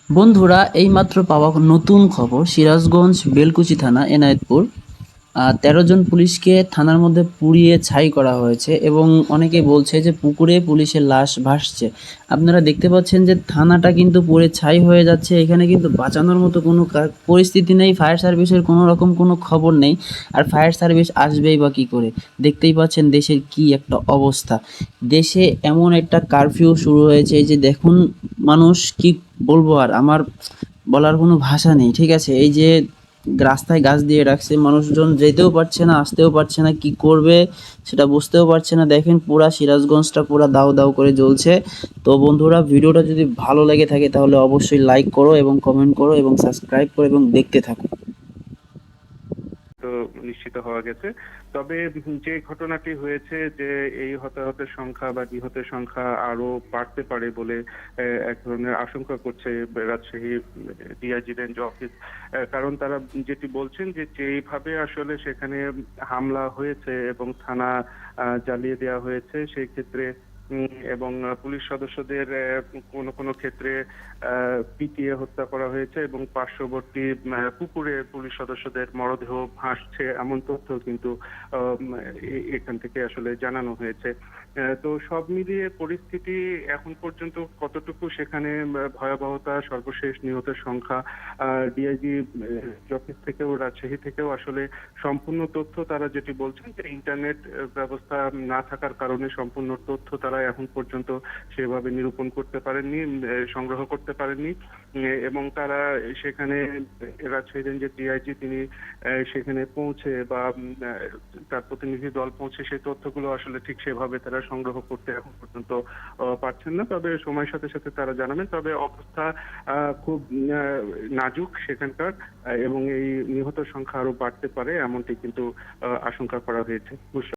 বন্ধুরা, এইমাত্র পাওয়া নতুন খবর, সিরাজগঞ্জ বেলকুচি থানা এনায়েতপুর ১৩ জন পুলিশকে থানার মধ্যে পুড়িয়ে ছাই করা হয়েছে এবং অনেকে বলছে যে পুকুরে পুলিশের লাশ ভাসছে। আপনারা দেখতে পাচ্ছেন যে থানাটা কিন্তু পুড়ে ছাই হয়ে যাচ্ছে। এখানে কিন্তু বাঁচানোর মতো কোনো পরিস্থিতি নেই। ফায়ার সার্ভিসের কোনো রকম কোনো খবর নেই। আর ফায়ার সার্ভিস আসবেই বা কী করে? দেখতেই পাচ্ছেন দেশের কি একটা অবস্থা। দেশে এমন একটা কারফিউ শুরু হয়েছে যে দেখুন, মানুষ কি বলবো আর, আমার বলার কোনো ভাষা নেই। ঠিক আছে, এই যে রাস্তায় গাছ দিয়ে রাখছে, মানুষজন যেতেও পারছে না, আসতেও পারছে না, কি করবে সেটা বুঝতেও পারছে না। দেখেন পুরা সিরাজগঞ্জটা পুরা দাউ দাউ করে জ্বলছে। তো বন্ধুরা, ভিডিওটা যদি ভালো লেগে থাকে তাহলে অবশ্যই লাইক করো এবং কমেন্ট করো এবং সাবস্ক্রাইব করো এবং দেখতে থাকো। তো নিশ্চিত হওয়া গেছে। তবে যে ঘটনাটি হয়েছে যে এই হতাহতের সংখ্যা বা নিহতের সংখ্যা আরো বাড়তে পারে বলে এক ধরনের আশঙ্কা করছে রাজশাহী ডিআইজি রেঞ্জ অফিস। কারণ তারা যেটি বলছেন যে যেইভাবে আসলে সেখানে হামলা হয়েছে এবং থানা জ্বালিয়ে দেওয়া হয়েছে সেই ক্ষেত্রে এবং পুলিশ সদস্যদের কোনো কোনো ক্ষেত্রে পিটিয়ে হত্যা করা হয়েছে এবং পার্শ্ববর্তী পুকুরে পুলিশ সদস্যদের মরদেহ ভাসছে, এমন তথ্য কিন্তু এখান থেকে আসলে জানানো হয়েছে। তো সব মিলিয়ে পরিস্থিতি এখন পর্যন্ত কতটুকু সেখানে ভয়াবহতা, সর্বশেষ নিহতের সংখ্যা, ডিআইজি অফিস থেকেও রাজশাহী থেকেও আসলে সম্পূর্ণ তথ্য তারা যেটি বলছেন যে ইন্টারনেট ব্যবস্থা না থাকার কারণে সম্পূর্ণ তথ্য তারা এখন পর্যন্ত সেভাবে নিরূপণ করতে পারেননি, সংগ্রহ করতে পারেননি। এবং তারা সেখানে রাজশাহী রেঞ্জের ডিআইজি তিনি সেখানে পৌঁছে বা তার প্রতিনিধি দল পৌঁছে সেই তথ্যগুলো আসলে ঠিক সেভাবে তারা সংগ্রহ করতে এখন পর্যন্ত পারছেন না। তবে সময়ের সাথে সাথে তারা জানাবেন। তবে অবস্থা খুব নাজুক সেখানকার, এবং এই নিহত সংখ্যা আরো বাড়তে পারে এমনটি কিন্তু আশঙ্কা করা হয়েছে।